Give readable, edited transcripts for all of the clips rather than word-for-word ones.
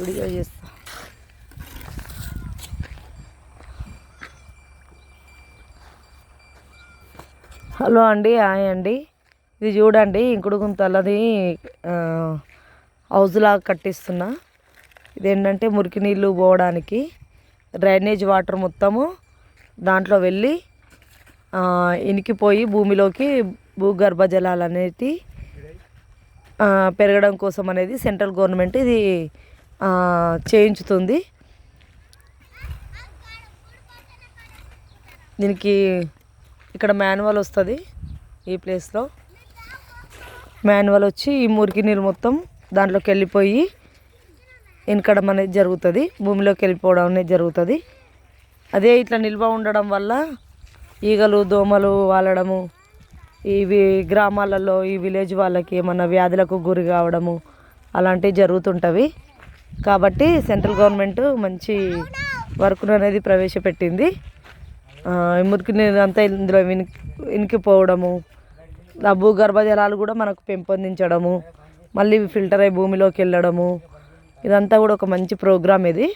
Video చేస్తా. Hello అండి, hi అండి. ఇది చూడండి, ఇంకుడు గుంతలది హౌజ్లాగా కట్టిస్తున్నా. ఇదేంటంటే మురికి నీళ్ళు పోవడానికి డ్రైనేజ్ వాటర్ మొత్తము దాంట్లో వెళ్ళి ఇనికిపోయి భూమిలోకి భూగర్భ జలాలు అనేవి పెరగడం కోసం అనేది సెంట్రల్ గవర్నమెంట్ ఇది చేయించుతుంది. దీనికి ఇక్కడ మాన్యువల్ వస్తుంది. ఈ ప్లేస్లో మాన్యువల్ వచ్చి ఈ మురికి నీరు మొత్తం దాంట్లోకి వెళ్ళిపోయి ఇనకడం అనేది జరుగుతుంది, భూమిలోకి వెళ్ళిపోవడం అనేది జరుగుతుంది. అదే ఇట్లా నిల్వ ఉండడం వల్ల ఈగలు దోమలు వాలడము, ఇవి గ్రామాలలో ఈ విలేజ్ వాళ్ళకి ఏమన్నా వ్యాధులకు గురి కావడము అలాంటివి జరుగుతుంటవి. కాబట్టి సెంట్రల్ గవర్నమెంట్ మంచి వర్క్ అనేది ప్రవేశపెట్టింది. మురికి నీరు అంతా ఇందులో ఇనికిపోవడము, ఆ భూగర్భ జలాలు కూడా మనకు పెంపొందించడము, మళ్ళీ ఫిల్టర్ అయ్యి భూమిలోకి వెళ్ళడము, ఇదంతా కూడా ఒక మంచి ప్రోగ్రాం. ఇది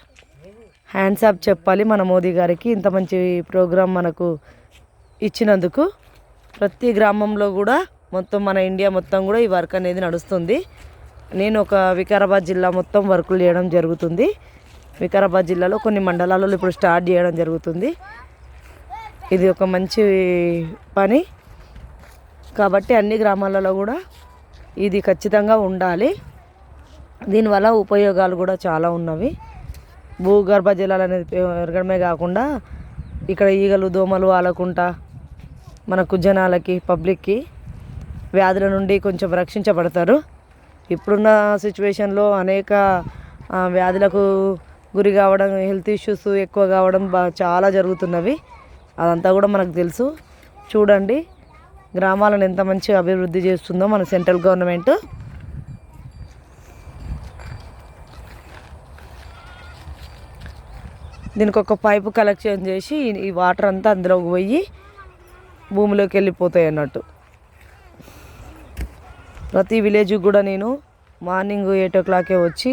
హ్యాండ్స్ ఆఫ్ చెప్పాలి మన మోదీ గారికి, ఇంత మంచి ప్రోగ్రాం మనకు ఇచ్చినందుకు. ప్రతి గ్రామంలో కూడా మొత్తం మన ఇండియా మొత్తం కూడా ఈ వర్క్ అనేది నడుస్తుంది. నేను ఒక వికారాబాద్ జిల్లా మొత్తం వర్కులు చేయడం జరుగుతుంది. వికారాబాద్ జిల్లాలో కొన్ని మండలాలలో ఇప్పుడు స్టార్ట్ చేయడం జరుగుతుంది. ఇది ఒక మంచి పని కాబట్టి అన్ని గ్రామాలలో కూడా ఇది ఖచ్చితంగా ఉండాలి. దీనివల్ల ఉపయోగాలు కూడా చాలా ఉన్నవి. భూగర్భ జలాలు అనేది పెరగడమే కాకుండా ఇక్కడ ఈగలు దోమలు వాలకుండా మనకు జనాలకి పబ్లిక్కి వ్యాధుల నుండి కొంచెం రక్షించబడతారు. ఇప్పుడున్న సిచ్యువేషన్లో అనేక వ్యాధులకు గురి కావడం, హెల్త్ ఇష్యూస్ ఎక్కువ కావడం చాలా జరుగుతున్నవి. అదంతా కూడా మనకు తెలుసు. చూడండి గ్రామాలను ఎంత మంచిగా అభివృద్ధి చేస్తుందో మన సెంట్రల్ గవర్నమెంట్. దీనికి ఒక పైపు కలెక్షన్ చేసి ఈ వాటర్ అంతా అందులోకి పోయి భూమిలోకి వెళ్ళిపోతాయి అన్నట్టు. ప్రతి విలేజ్ కూడా నేను మార్నింగ్ 8 o'clock వచ్చి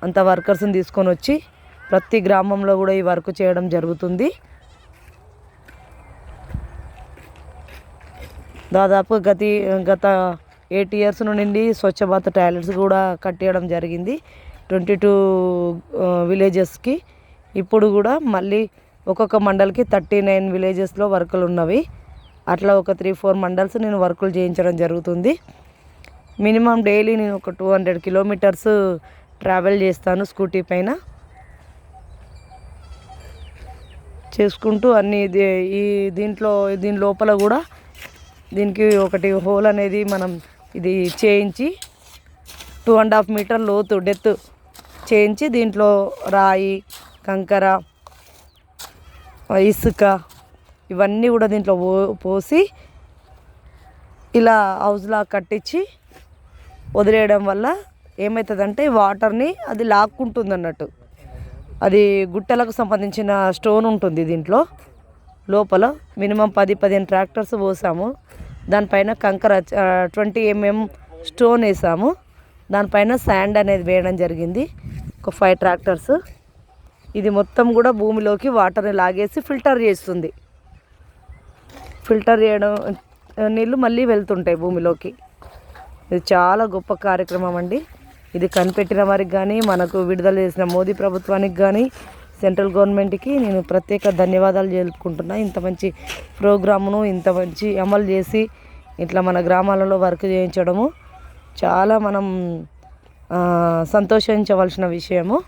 అంత వర్కర్స్ని తీసుకొని వచ్చి ప్రతి గ్రామంలో కూడా ఈ వర్క్ చేయడం జరుగుతుంది. దాదాపు గత 8 years నుండి స్వచ్ఛ భారత్ టాయిలెట్స్ కూడా కట్టేయడం జరిగింది 22 విలేజెస్కి. ఇప్పుడు కూడా మళ్ళీ ఒక్కొక్క మండల్కి 39 విలేజెస్లో వర్కులు ఉన్నవి. అట్లా ఒక 3-4 మండల్స్ నేను వర్కులు చేయించడం జరుగుతుంది. మినిమం డైలీ నేను ఒక 200 kilometers ట్రావెల్ చేస్తాను స్కూటీ పైన చేసుకుంటూ అన్ని. దీని లోపల కూడా దీనికి ఒకటి హోల్ అనేది మనం ఇది చేయించి 2.5 meter లోతు డెత్ చేయించి దీంట్లో రాయి కంకర ఇసుక ఇవన్నీ కూడా దీంట్లో పోసి ఇలా హౌస్లా కట్టించి వదిలేయడం వల్ల ఏమవుతుందంటే వాటర్ని అది లాక్కుంటుంది అన్నట్టు. అది గుట్టలకు సంబంధించిన స్టోన్ ఉంటుంది దీంట్లో లోపల. Minimum 10-15 tractors పోసాము. దానిపైన కంకర 20 mm స్టోన్ వేసాము. దానిపైన శాండ్ అనేది వేయడం జరిగింది ఒక 5 tractors. ఇది మొత్తం కూడా భూమిలోకి వాటర్ని లాగేసి ఫిల్టర్ చేస్తుంది. ఫిల్టర్ చేయడం నీళ్ళు మళ్ళీ వెళ్తుంటాయి భూమిలోకి. ఇది చాలా గొప్ప కార్యక్రమం అండి. ఇది కనిపెట్టిన వారికి కానీ మనకు విడుదల చేసిన మోదీ ప్రభుత్వానికి కానీ సెంట్రల్ గవర్నమెంట్కి నేను ప్రత్యేక ధన్యవాదాలు తెలుపుకుంటున్నా. ఇంత మంచి ప్రోగ్రామును ఇంత మంచి అమలు చేసి ఇట్లా మన గ్రామాలలో వర్క్ చేయించడము చాలా మనం సంతోషించవలసిన విషయము.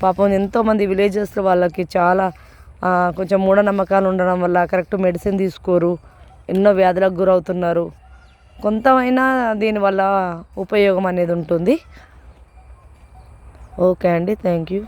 పాపం ఎంతోమంది విలేజెస్లో వాళ్ళకి చాలా కొంచెం మూఢనమ్మకాలు ఉండడం వల్ల కరెక్ట్ మెడిసిన్ తీసుకోరు, ఎన్నో వ్యాధులకు గురవుతున్నారు. కొంతమైనా దీనివల్ల ఉపయోగం అనేది ఉంటుంది. ఓకే అండి, థ్యాంక్ యూ.